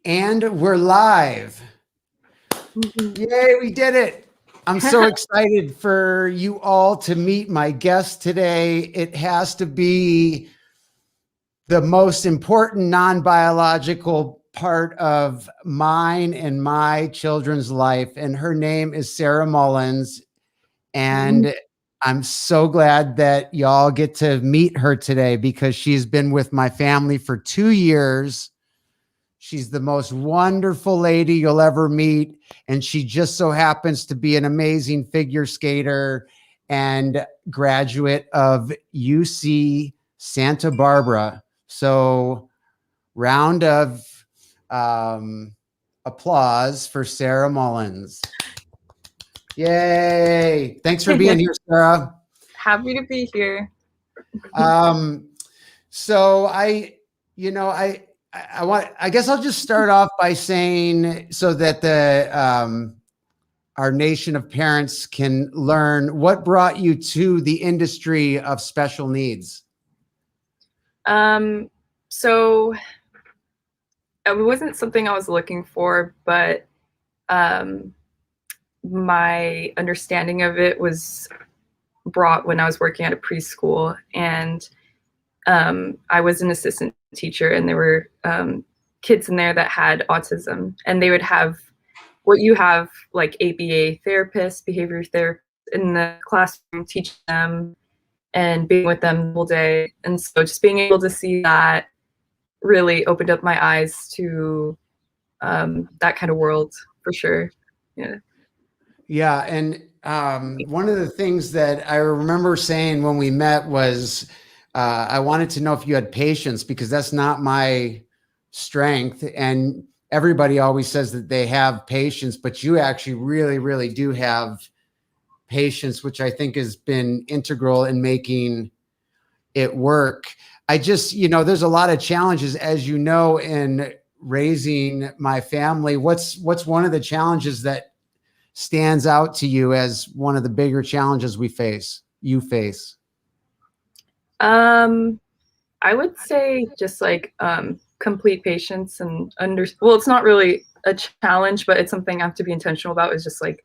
And we're live. Yay, we did it. I'm so excited for you all to meet my guest today. It has to be the most important non-biological part of mine and my children's life. And her name is Sarah Mullins. And I'm so glad that y'all get to meet her today because she's been with my family for 2 years. She's the most wonderful lady you'll ever meet. And she just so happens to be an amazing figure skater and graduate of UC Santa Barbara. So round of applause for Sarah Mullins. Yay. Thanks for being here, Sarah. Happy to be here. So I guess I'll just start off by saying so that our nation of parents can learn what brought you to the industry of special needs. So it wasn't something I was looking for, but my understanding of it was brought when I was working at a preschool, and I was an assistant teacher, and there were kids in there that had autism, and they would have what you have, like ABA therapists, behavior therapists in the classroom, teaching them and being with them the whole day. And so just being able to see that really opened up my eyes to that kind of world for sure. Yeah. And one of the things that I remember saying when we met was I wanted to know if you had patience, because that's not my strength. And everybody always says that they have patience, but you actually really, really do have patience, which I think has been integral in making it work. I just, there's a lot of challenges, as you know, in raising my family. What's one of the challenges that stands out to you as one of the bigger challenges you face? I would say just like complete patience and well, it's not really a challenge, but it's something I have to be intentional about, is just like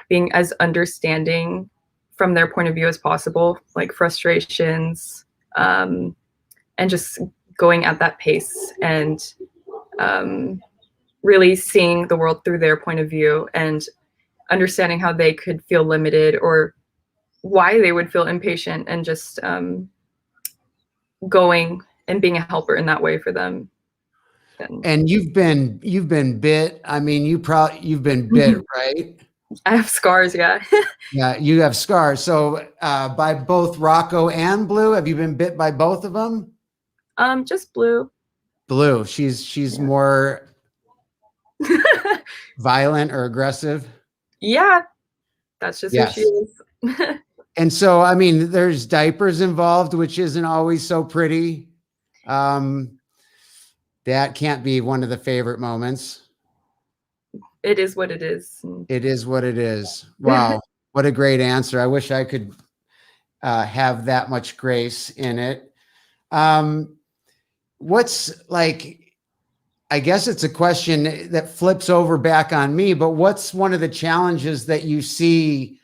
being as understanding from their point of view as possible, like frustrations, and just going at that pace and really seeing the world through their point of view and understanding how they could feel limited or why they would feel impatient, and just going and being a helper in that way for them. And you've been bit. I mean, you've been bit, right? I have scars. Yeah. Yeah. You have scars. So, by both Rocco and Blue, have you been bit by both of them? Just Blue. Blue. She's more violent or aggressive. Yeah. That's just who she is. And so, I mean, there's diapers involved, which isn't always so pretty. That can't be one of the favorite moments. It is what it is. It is what it is. Wow. What a great answer. I wish I could have that much grace in it. What's like, I guess it's a question that flips over back on me, but what's one of the challenges that you see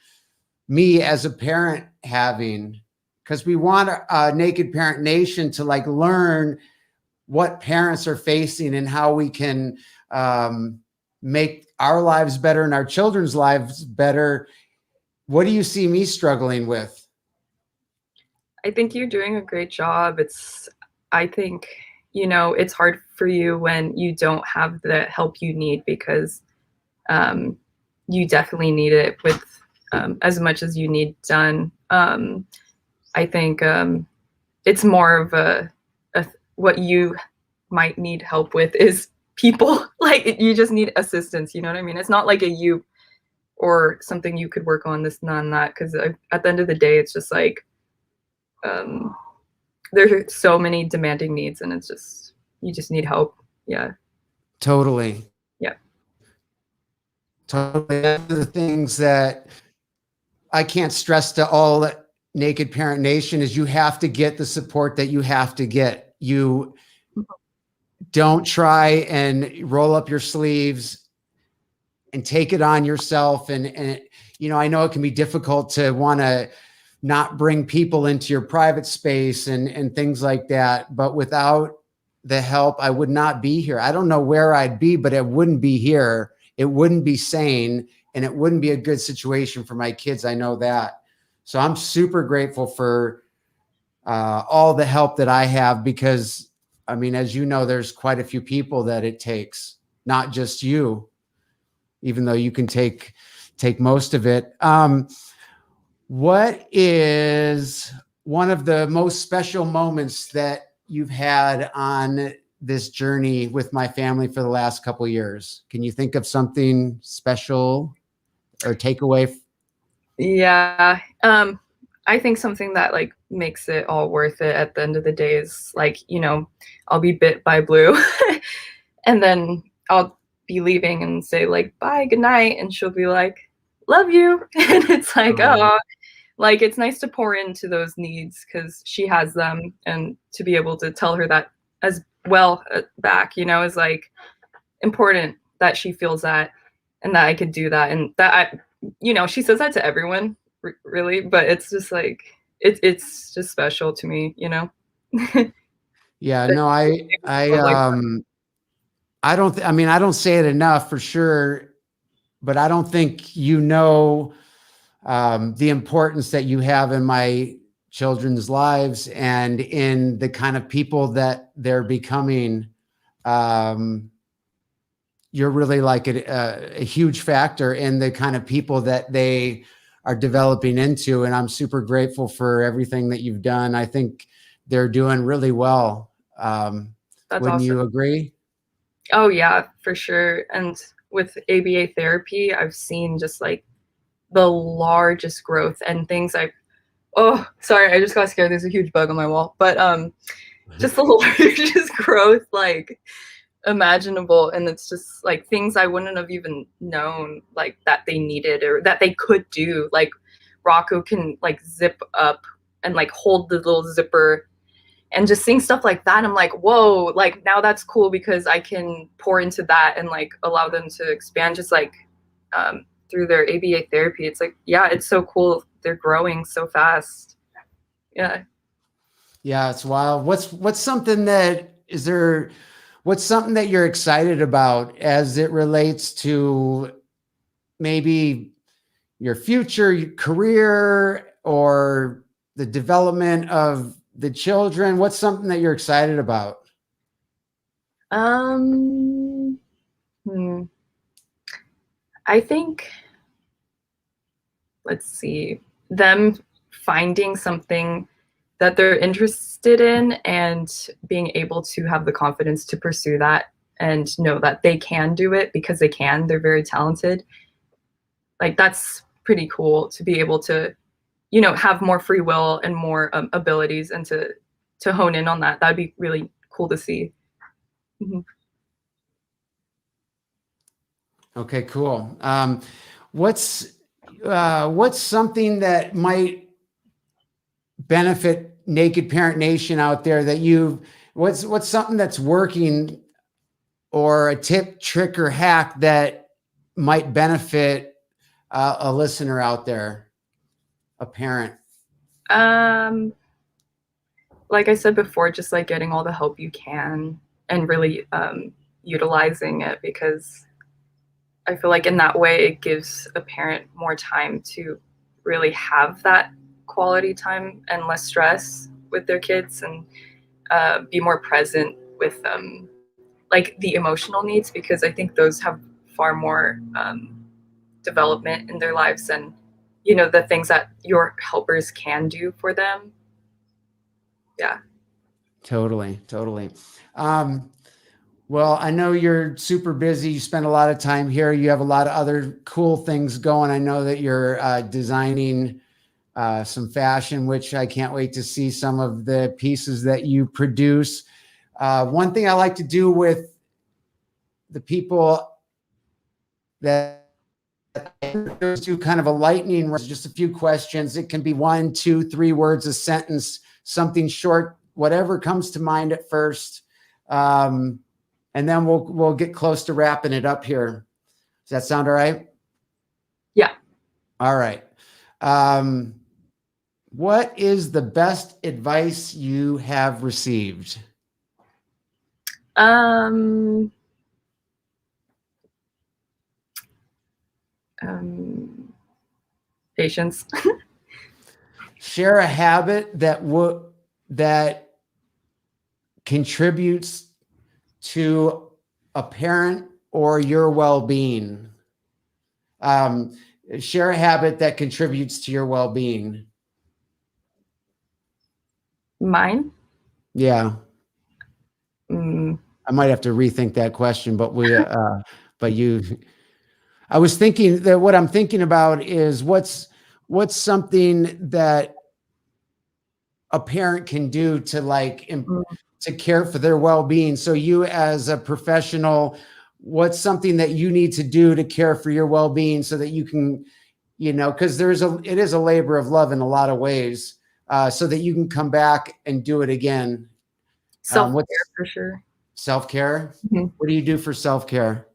me as a parent having? Because we want a Naked Parent Nation to like learn what parents are facing and how we can make our lives better and our children's lives better. What do you see me struggling with? I think you're doing a great job. I think, it's hard for you when you don't have the help you need, because you definitely need it with as much as you need done. I think it's more of a what you might need help with is people. Like, you just need assistance. You know what I mean? It's not like you or something you could work on this, none that, because at the end of the day, it's just like there's so many demanding needs, and you just need help. Yeah. Totally. Yeah. Totally. One of the things that I can't stress to all Naked Parent Nation is you have to get the support that you have to get. don't try and roll up your sleeves and take it on yourself. And I know it can be difficult to want to not bring people into your private space and things like that. But without the help, I would not be here. I don't know where I'd be, but it wouldn't be here. It wouldn't be sane, and it wouldn't be a good situation for my kids. I know that. So I'm super grateful for all the help that I have, because I mean, as you know, there's quite a few people that it takes, not just you, even though you can take most of it. What is one of the most special moments that you've had on this journey with my family for the last couple of years? Can you think of something special or takeaway? Yeah. I think something that like makes it all worth it at the end of the day is like, I'll be bit by Blue and then I'll be leaving and say like, bye, good night. And she'll be like, love you. And it's like, oh, like it's nice to pour into those needs because she has them. And to be able to tell her that as well back, is like important that she feels that and that I could do that. And that she says that to everyone really, but it's just like, it's just special to me, Yeah, no, I don't, I mean, I don't say it enough for sure, but I don't think the importance that you have in my children's lives and in the kind of people that they're becoming. You're really like a huge factor in the kind of people that they are developing into. And I'm super grateful for everything that you've done. I think they're doing really well. That's wouldn't awesome. you agree? Oh yeah, for sure. And with ABA therapy, I've seen just like the largest growth and things oh, sorry, I just got scared. There's a huge bug on my wall. But just the largest growth like imaginable. And it's just like things I wouldn't have even known like that they needed or that they could do. Like Rocco can like zip up and like hold the little zipper and just seeing stuff like that. I'm like, whoa, like now that's cool because I can pour into that and like allow them to expand just like through their ABA therapy. It's like, yeah, it's so cool. They're growing so fast. Yeah. Yeah, it's wild. What's something that what's something that you're excited about as it relates to maybe your future, your career, or the development of the children? What's something that you're excited about? I think, let's see, them finding something that they're interested in and being able to have the confidence to pursue that and know that they can do it because they can. They're very talented. Like that's pretty cool to be able to, have more free will and more abilities and to hone in on that. That'd be really cool to see. Mm-hmm. Okay, cool. What's something that might benefit Naked Parent Nation out there that what's something that's working, or a tip, trick, or hack that might benefit a listener out there, a parent? Like I said before, just like getting all the help you can and really utilizing it, because I feel like in that way it gives a parent more time to really have that quality time and less stress with their kids and be more present with like the emotional needs, because I think those have far more development in their lives and the things that your helpers can do for them. Yeah. Totally. Well, I know you're super busy. You spend a lot of time here. You have a lot of other cool things going. I know that you're designing some fashion, which I can't wait to see some of the pieces that you produce. One thing I like to do with the people that do kind of a lightning, just a few questions. It can be 1, 2, 3 words, a sentence, something short, whatever comes to mind at first. and then we'll get close to wrapping it up here. Does that sound all right? Yeah. All right. What is the best advice you have received? Um, patience. Share a habit that contributes to a parent or your well-being. Share a habit that contributes to your well-being. Mine? Yeah. Mm, I might have to rethink that question, but I was thinking that what I'm thinking about is what's something that a parent can do to mm. to care for their well-being. So you as a professional, what's something that you need to do to care for your well-being so that you can, because it is a labor of love in a lot of ways, so that you can come back and do it again. Self-care What's for sure. self-care? Mhm. What do you do for self-care?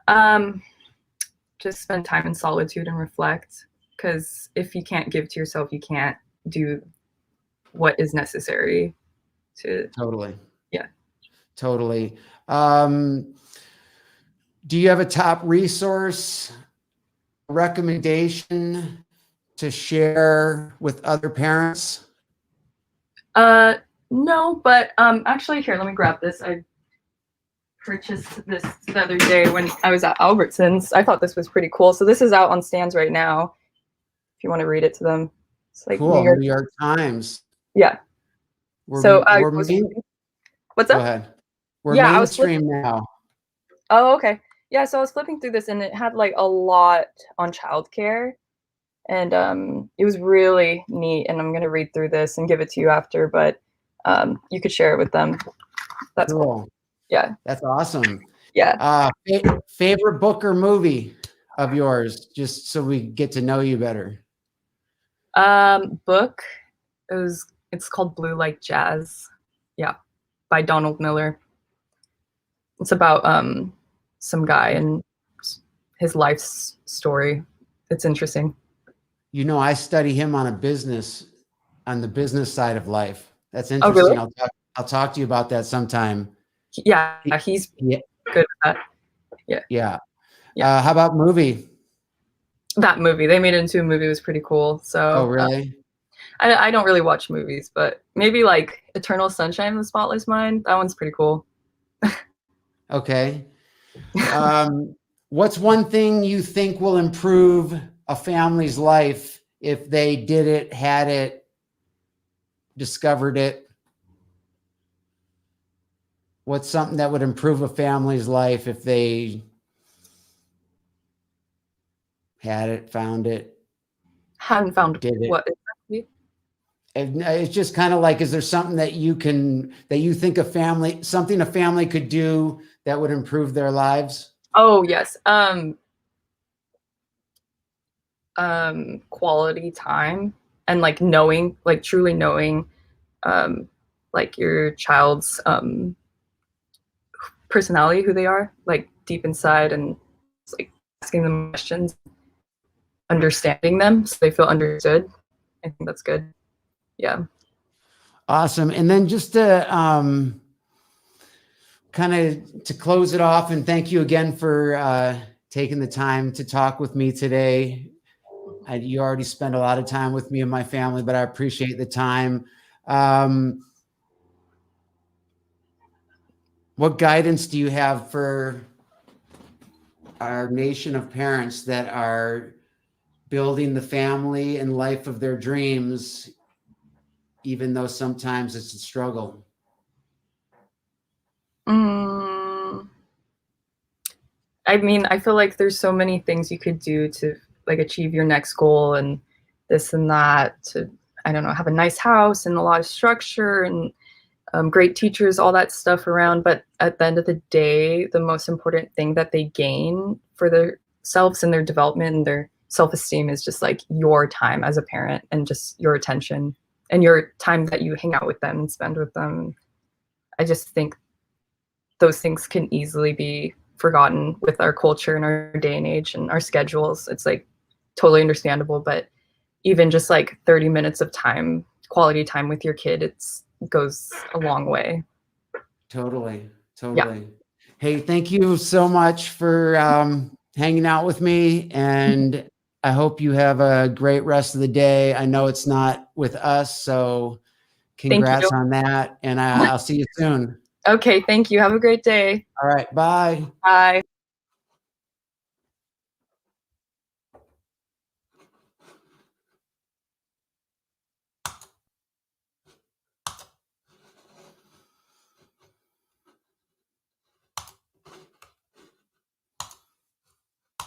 Um, just spend time in solitude and reflect. Because if you can't give to yourself, you can't do what is necessary to, Totally. yeah. Totally. Do you have a top resource recommendation to share with other parents? No, but actually, here, let me grab this. I purchased this the other day when I was at Albertsons. I thought this was pretty cool. So this is out on stands right now. If you want to read it to them, it's like New Cool. York. New York Times. Yeah. So I We're was. main, What's Go up? ahead. We're Yeah, I was flipping. mainstream now. Oh, okay. Yeah, so I was flipping through this, and it had like a lot on childcare, and it was really neat. And I'm gonna read through this and give it to you after, but you could share it with them. That's cool. Cool. Yeah. That's awesome. Yeah. Favorite book or movie of yours, just so we get to know you better. Book. It's called Blue Like Jazz. Yeah, by Donald Miller. It's about some guy and his life's story. It's interesting. I study him on the business side of life. That's Oh, really? interesting. I'll talk to you about that sometime. Yeah, he's Yeah. good at that. Yeah. Yeah. Yeah. How about movie? That movie, they made it into a movie, was pretty cool. Oh, So really? I don't really watch movies, but maybe like Eternal Sunshine of the Spotless Mind. That one's pretty cool. Okay. What's one thing you think will improve a family's life if they did it, had it, discovered it? What's something that would improve a family's life if they had it, found it, Haven't found did it? what exactly. And it's just kind of like, is there something that you think something a family could do that would improve their lives? Oh yes. Quality time and like knowing, like truly knowing um like your child's personality, who they are, like deep inside, and like asking them questions, understanding them so they feel understood. I think that's good. Yeah. Awesome. And then just to kind of to close it off, and thank you again for taking the time to talk with me today. You already spent a lot of time with me and my family, but I appreciate the time. What guidance do you have for our nation of parents that are building the family and life of their dreams, even though sometimes it's a struggle? Mm, I mean, I feel like there's so many things you could do to like achieve your next goal and this and that, to, I don't know, have a nice house and a lot of structure and great teachers, all that stuff around. But at the end of the day, the most important thing that they gain for themselves and their development and their self-esteem is just like your time as a parent and just your attention and your time that you hang out with them and spend with them. I just think those things can easily be forgotten with our culture and our day and age and our schedules. It's like totally understandable, but even just like 30 minutes of time, quality time with your kid, it's goes a long way. Totally. Yeah. Totally. Hey, thank you so much for hanging out with me. And I hope you have a great rest of the day. I know it's not with us, so Thank congrats you. on that. And I'll see you soon. Okay, thank you. Have a great day. All right. Bye. Bye.